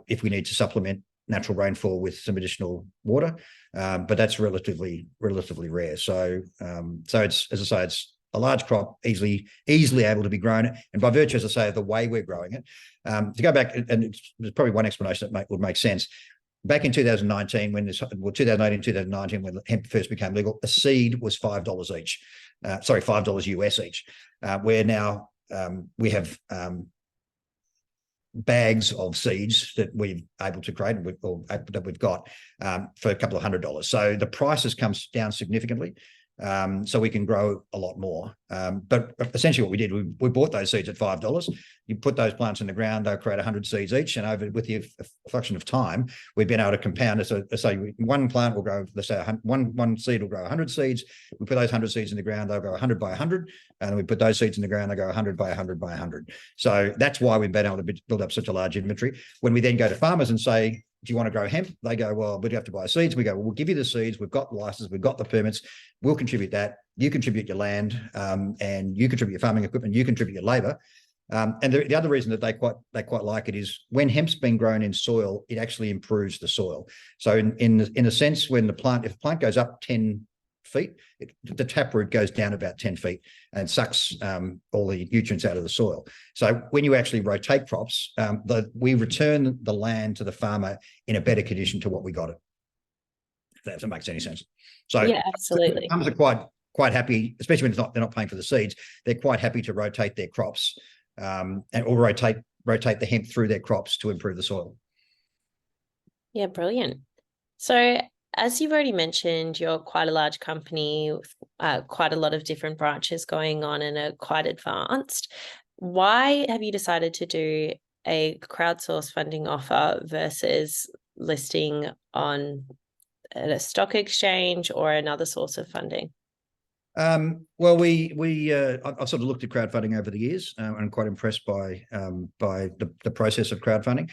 if we need to supplement natural rainfall with some additional water, but that's relatively rare. So it's, as I say, it's a large crop, easily able to be grown, and by virtue, as I say, of the way we're growing it. To go back, and there's probably one explanation that would make sense. Back in 2019, 2019, when hemp first became legal, a seed was $5 each. $5 US each. Where now we have bags of seeds that we've able to create that we've got for a couple of $100. So the prices comes down significantly. So we can grow a lot more. But essentially what we did, we bought those seeds at $5. You put those plants in the ground, they'll create 100 seeds each. And with the fraction of time, we've been able to compound it. So one plant will grow, let's say one seed will grow 100 seeds. We put those 100 seeds in the ground, they'll go 100 by 100. And then we put those seeds in the ground, they go 100 by 100 by 100. So that's why we've been able to build up such a large inventory. When we then go to farmers and say, do you want to grow hemp? They go, well, we'd have to buy seeds. We go, well, we'll give you the seeds. We've got the license. We've got the permits. We'll contribute that. You contribute your land, and you contribute your farming equipment. You contribute your labour. And the other reason that they quite like it is when hemp's been grown in soil, it actually improves the soil. So in a sense, when if the plant goes up 10 feet, the taproot goes down about 10 feet and sucks all the nutrients out of the soil. So when you actually rotate crops, we return the land to the farmer in a better condition to what we got it. If that makes any sense. So yeah, absolutely. Farmers are quite happy, especially when they're not paying for the seeds. They're quite happy to rotate their crops or rotate the hemp through their crops to improve the soil. Yeah, brilliant. So as you've already mentioned, you're quite a large company with quite a lot of different branches going on and are quite advanced. Why have you decided to do a crowdsourced funding offer versus listing on a stock exchange or another source of funding? Well, I've sort of looked at crowdfunding over the years and I'm quite impressed by the process of crowdfunding.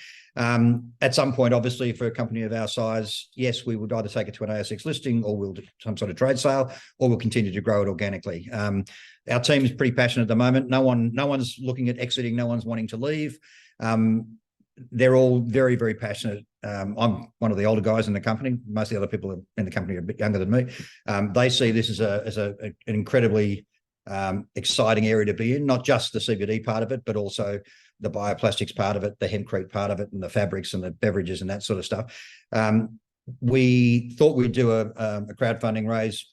At some point, obviously, for a company of our size, yes, we would either take it to an ASX listing or we'll do some sort of trade sale, or we'll continue to grow it organically. Our team is pretty passionate at the moment. No one's looking at exiting. No one's wanting to leave. They're all very, very passionate I'm one of the older guys in the company. Most of the other people in the company are a bit younger than me. They see this as an incredibly exciting area to be in, not just the CBD part of it, but also the bioplastics part of it, the hempcrete part of it, and the fabrics and the beverages and that sort of stuff. We thought we'd do a crowdfunding raise,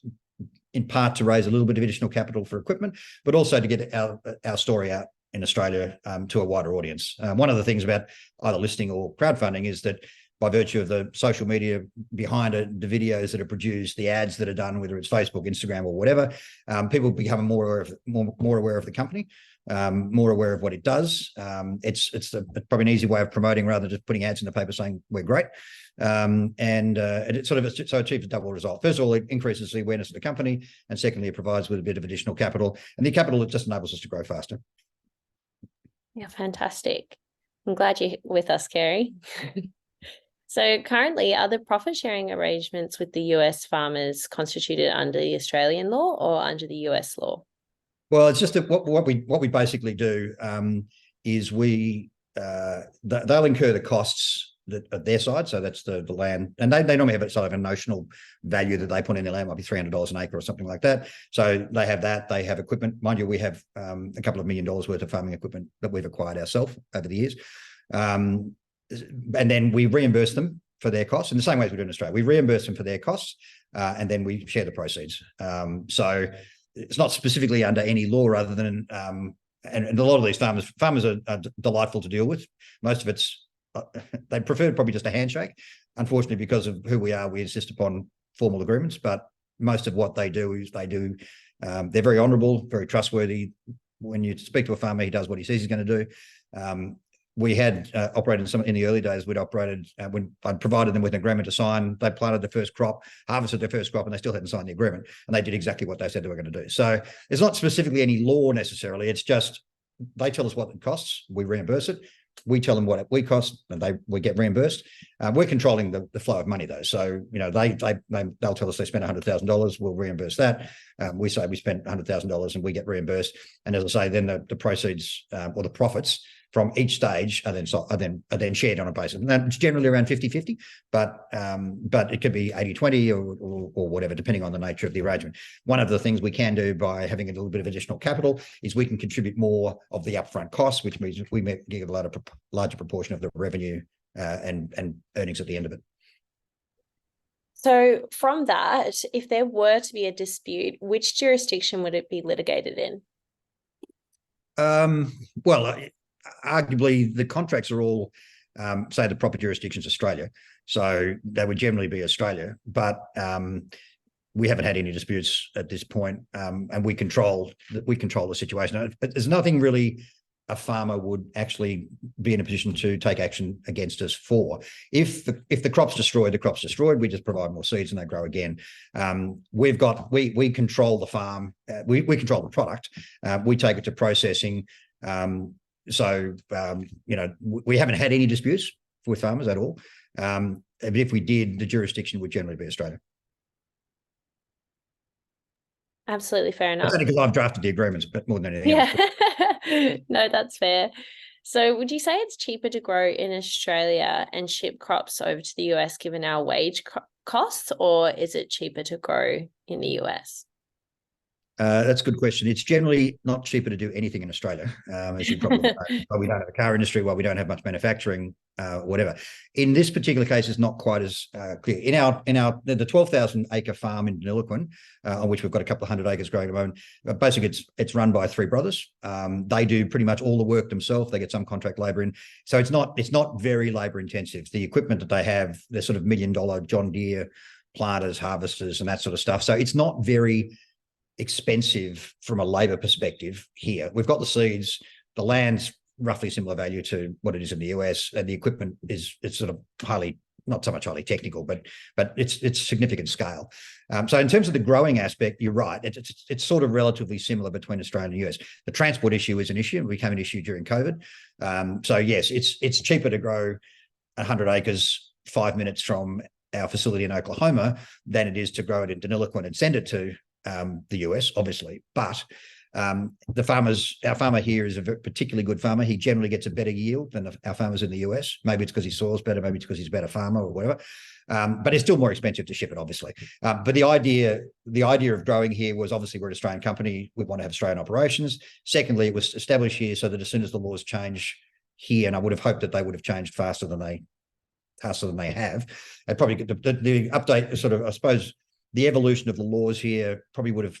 in part to raise a little bit of additional capital for equipment, but also to get our story out in Australia to a wider audience. One of the things about either listing or crowdfunding is that by virtue of the social media behind it, the videos that are produced, the ads that are done, whether it's Facebook, Instagram, or whatever, people become more aware of the company, more aware of what it does. It's probably an easy way of promoting rather than just putting ads in the paper saying we're great. And it sort of achieves a double result. First of all, it increases the awareness of the company, and secondly, it provides with a bit of additional capital. And the capital, it just enables us to grow faster. Yeah, fantastic. I'm glad you're with us, Kerry. So currently, are the profit sharing arrangements with the US farmers constituted under the Australian law or under the US law? Well, it's just that what we basically do is they'll incur the costs at their side, so that's the land, and they normally have sort of a notional value that they put in their land, might be $300 an acre or something like that. So they have that. They have equipment, mind you. We have a couple of $1 million worth of farming equipment that we've acquired ourselves over the years, and then we reimburse them for their costs in the same way as we do in Australia. We reimburse them for their costs, and then we share the proceeds. So it's not specifically under any law, other than and a lot of these farmers are delightful to deal with. Most of it's they prefer probably just a handshake. Unfortunately, because of who we are, we insist upon formal agreements. But most of what they do is they're very honourable, very trustworthy. When you speak to a farmer, he does what he says he's going to do. We had operated in the early days. We'd operated when I'd provided them with an agreement to sign. They planted the first crop, harvested their first crop, and they still hadn't signed the agreement. And they did exactly what they said they were going to do. So there's not specifically any law necessarily. It's just they tell us what it costs, we reimburse it. We tell them what we cost, and we get reimbursed. We're controlling the flow of money though. So they'll tell us they spent $100,000. We'll reimburse that. We say we spent $100,000 and we get reimbursed. And as I say, then the proceeds or the profits from each stage are then shared on a basis. And that's generally around 50-50, but it could be 80-20 or whatever, depending on the nature of the arrangement. One of the things we can do by having a little bit of additional capital is we can contribute more of the upfront costs, which means we may give a larger proportion of the revenue and earnings at the end of it. So from that, if there were to be a dispute, which jurisdiction would it be litigated in? Well, arguably the contracts are all, say the proper jurisdiction's Australia. So they would generally be Australia, but we haven't had any disputes at this point, and we control the situation. There's nothing really a farmer would actually be in a position to take action against us for. If the crop's destroyed, the crop's destroyed. We just provide more seeds and they grow again. We control the farm. We control the product. We take it to processing. So we haven't had any disputes with farmers at all. But if we did, the jurisdiction would generally be Australia. Absolutely fair enough. That's only because I've drafted the agreements, but more than anything else. No, that's fair. So would you say it's cheaper to grow in Australia and ship crops over to the US given our wage costs, or is it cheaper to grow in the US? That's a good question. It's generally not cheaper to do anything in Australia, as you probably know. Well, we don't have a car industry, well, we don't have much manufacturing, whatever. In this particular case, it's not quite as clear. The 12,000 acre farm in Deniliquin, on which we've got a couple of hundred acres growing at the moment, basically it's run by three brothers. They do pretty much all the work themselves. They get some contract labour in, so it's not very labour intensive. The equipment that they have, they're sort of $1 million John Deere planters, harvesters, and that sort of stuff. So it's not very expensive from a labour perspective here. We've got the seeds, the land's roughly similar value to what it is in the US, and the equipment it's sort of not so much highly technical, but it's significant scale. So in terms of the growing aspect, you're right. It's sort of relatively similar between Australia and the US. The transport issue is an issue, and became an issue during COVID. So yes, it's cheaper to grow 100 acres 5 minutes from our facility in Oklahoma than it is to grow it in Deniliquin and send it to the US, obviously, but our farmer here is a particularly good farmer. He generally gets a better yield than our farmers in the US. Maybe it's because his soil's better, maybe it's because he's a better farmer or whatever. But it's still more expensive to ship it, obviously. But the idea of growing here was, obviously we're an Australian company. We want to have Australian operations. Secondly, it was established here so that as soon as the laws change here, and I would have hoped that they would have changed faster than they have, and probably the update sort of, I suppose, the evolution of the laws here probably would have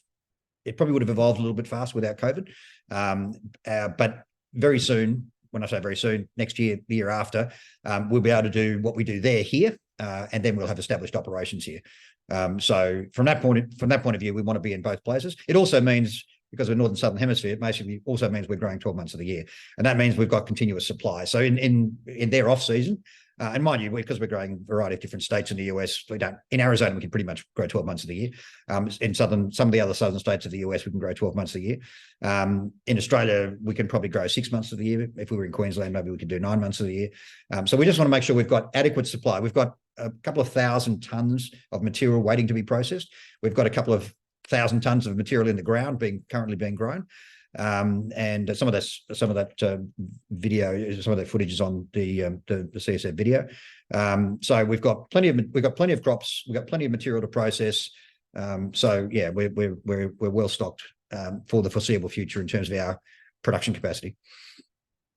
evolved a little bit faster without COVID. But very soon, when I say very soon, next year, the year after, we'll be able to do what we do there here, and then we'll have established operations here. So from that point of view, we want to be in both places. It also means, because we're northern southern hemisphere, it basically also means we're growing 12 months of the year, and that means we've got continuous supply. So in their off season, and mind you, because we're growing a variety of different states in the US, in Arizona, we can pretty much grow 12 months of the year. In some of the other southern states of the US, we can grow 12 months of the year. In Australia, we can probably grow 6 months of the year. If we were in Queensland, maybe we could do 9 months of the year. So we just want to make sure we've got adequate supply. We've got a couple of thousand tons of material waiting to be processed. We've got a couple of thousand tons of material in the ground currently being grown. And some of that video, some of that footage is on the CSF video. So we've got plenty of crops, we've got plenty of material to process. So yeah, we're well stocked for the foreseeable future in terms of our production capacity.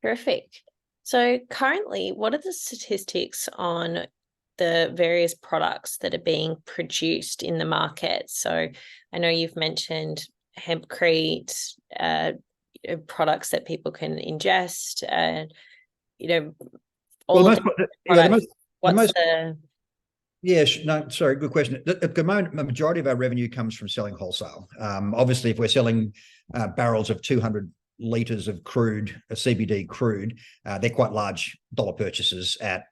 Perfect. So currently, what are the statistics on the various products that are being produced in the market? So I know you've mentioned hempcrete, products that people can ingest, all of the products. Sorry, good question. At the moment, the majority of our revenue comes from selling wholesale. Obviously, if we're selling barrels of 200 litres of crude, CBD crude, they're quite large dollar purchases at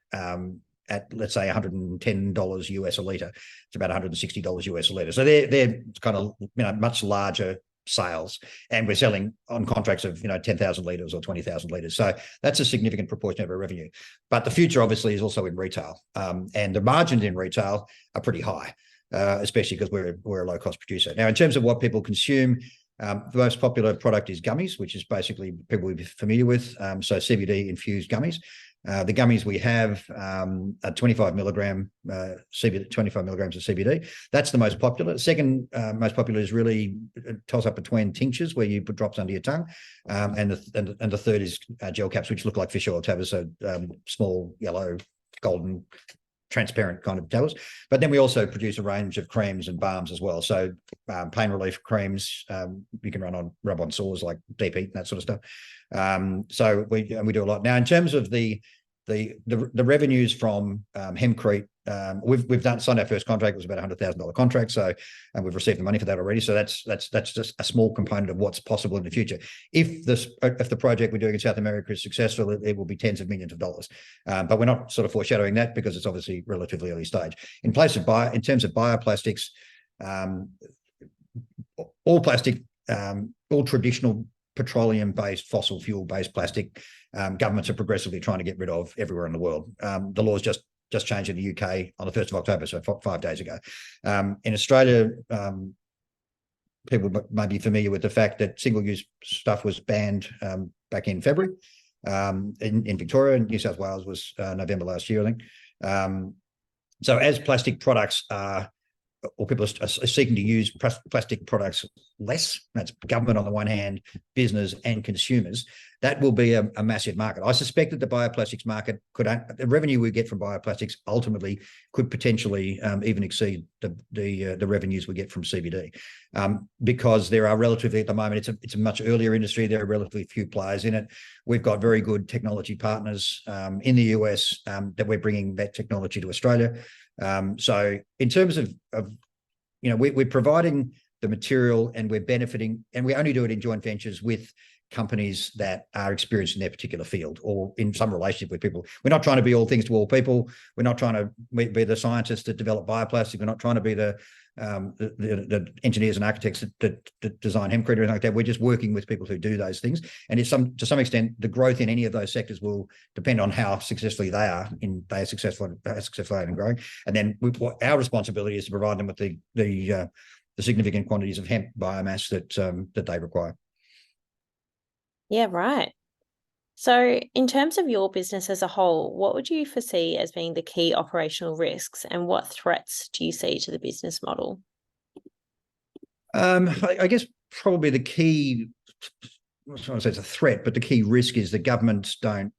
let's say $110 US a litre. It's about $160 US a litre. So they're kind of much larger sales, and we're selling on contracts of 10,000 litres or 20,000 litres. So that's a significant proportion of our revenue. But the future obviously is also in retail, and the margins in retail are pretty high, especially because we're a low cost producer. Now, in terms of what people consume, the most popular product is gummies, which is basically people will be familiar with. So CBD infused gummies. The gummies we have are 25 milligrams of CBD. That's the most popular. Second most popular is really a toss up between tinctures, where you put drops under your tongue, and the third is gel caps, which look like fish oil tablets, so small yellow, golden, transparent kind of tablets. But then we also produce a range of creams and balms as well. So pain relief creams you can rub on sores like deep heat and that sort of stuff. So we do a lot. Now, in terms of the revenues from hempcrete, we've signed our first contract. It was about $100,000 contract, so, and we've received the money for that already. So that's just a small component of what's possible in the future. If the project we're doing in South America is successful, it will be tens of millions of dollars. But we're not sort of foreshadowing that because it's obviously relatively early stage. In terms of bioplastics, all plastic, all traditional petroleum-based, fossil fuel-based plastic, governments are progressively trying to get rid of everywhere in the world. The laws just changed in the UK on the 1st of October, so 5 days ago. In Australia, people may be familiar with the fact that single-use stuff was banned back in February. In Victoria, and New South Wales was November last year, I think. So as plastic products are, or people are seeking to use plastic products less, that's government on the one hand, business and consumers, that will be a massive market. I suspect that the bioplastics market the revenue we get from bioplastics ultimately could potentially even exceed the revenues we get from CBD, because there are relatively, at the moment, it's a much earlier industry. There are relatively few players in it. We've got very good technology partners in the US that we're bringing that technology to Australia. So in terms of we're providing the material and we're benefiting, and we only do it in joint ventures with companies that are experienced in their particular field or in some relationship with people. We're not trying to be all things to all people. We're not trying to be the scientists that develop bioplastic. We're not trying to be the engineers and architects that design hempcrete or anything like that. We're just working with people who do those things. And to some extent, the growth in any of those sectors will depend on how successfully they are successful in growing. And then our responsibility is to provide them with the significant quantities of hemp biomass that they require. Yeah, right. So, in terms of your business as a whole, what would you foresee as being the key operational risks and what threats do you see to the business model? I guess probably the key, I was trying to say it's a threat, but the key risk is the governments don't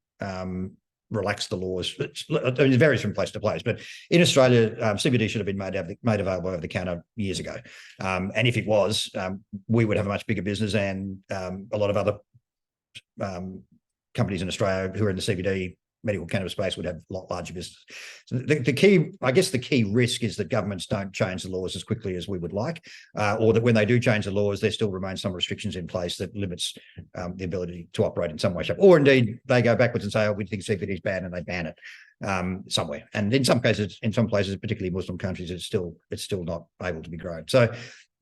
relax the laws. It varies from place to place, but in Australia, CBD should have been made available over the counter years ago. And if it was, we would have a much bigger business, and a lot of other companies in Australia who are in the CBD medical cannabis space would have a lot larger business. So the key, I guess the key risk is that governments don't change the laws as quickly as we would like, or that when they do change the laws, there still remain some restrictions in place that limits the ability to operate in some way, shape, or indeed they go backwards and say, oh, we think CBD is bad, and they ban it somewhere. And in some cases, in some places, particularly Muslim countries, it's still not able to be grown. So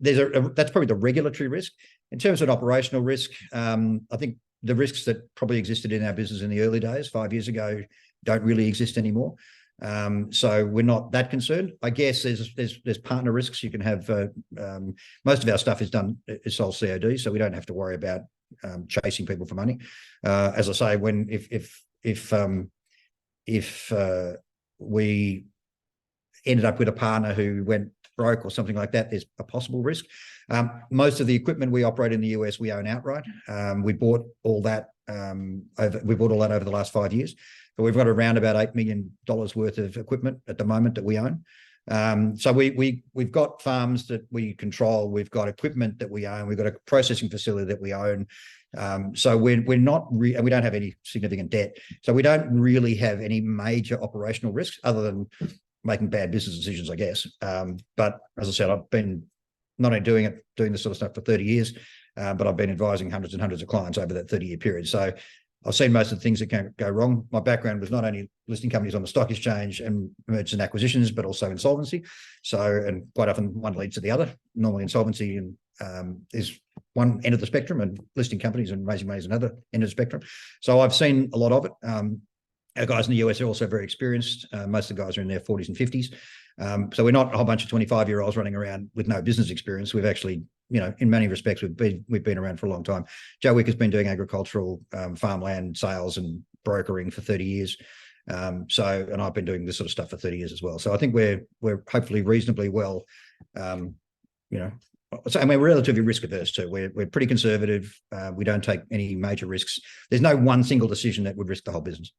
that's probably the regulatory risk. In terms of an operational risk, I think the risks that probably existed in our business in the early days, 5 years ago, don't really exist anymore. So we're not that concerned. I guess there's partner risks. You can have most of our stuff is sold COD, so we don't have to worry about chasing people for money. As I say, when if we ended up with a partner who went broke or something like that, there's a possible risk. Most of the equipment we operate in the US, we own outright. We bought all that over the last 5 years. But we've got around about $8 million worth of equipment at the moment that we own. So we've got farms that we control. We've got equipment that we own. We've got a processing facility that we own. So we're not and we don't have any significant debt. So we don't really have any major operational risks other than making bad business decisions, I guess. But as I said, I've been not only doing this sort of stuff for 30 years, but I've been advising hundreds and hundreds of clients over that 30-year period. So I've seen most of the things that can go wrong. My background was not only listing companies on the stock exchange and mergers and acquisitions, but also insolvency. So, and quite often one leads to the other. Normally insolvency is one end of the spectrum, and listing companies and raising money is another end of the spectrum. So I've seen a lot of it. Our guys in the US are also very experienced. Most of the guys are in their 40s and 50s. So we're not a whole bunch of 25-year-olds running around with no business experience. We've actually, in many respects, we've been around for a long time. Joe Wick has been doing agricultural farmland sales and brokering for 30 years. And I've been doing this sort of stuff for 30 years as well. So I think we're hopefully reasonably well, so, and we're relatively risk averse too. We're pretty conservative. We don't take any major risks. There's no one single decision that would risk the whole business.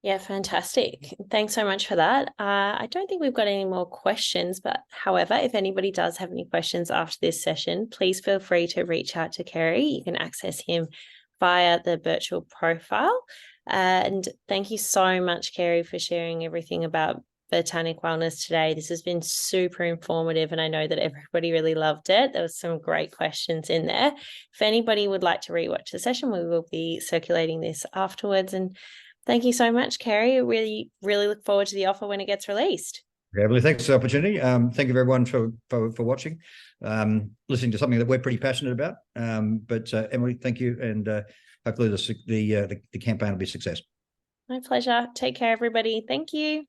Yeah, fantastic. Thanks so much for that. I don't think we've got any more questions, but however, if anybody does have any questions after this session, please feel free to reach out to Kerry. You can access him via the Birchal profile. And thank you so much, Kerry, for sharing everything about Botanic Wellness today. This has been super informative, and I know that everybody really loved it. There was some great questions in there. If anybody would like to rewatch the session, we will be circulating this afterwards. And thank you so much, Kerry. I really, really look forward to the offer when it gets released. Emily, thanks for the opportunity. Thank you everyone for watching, listening to something that we're pretty passionate about. But Emily, thank you, and hopefully the campaign will be a success. My pleasure. Take care, everybody. Thank you.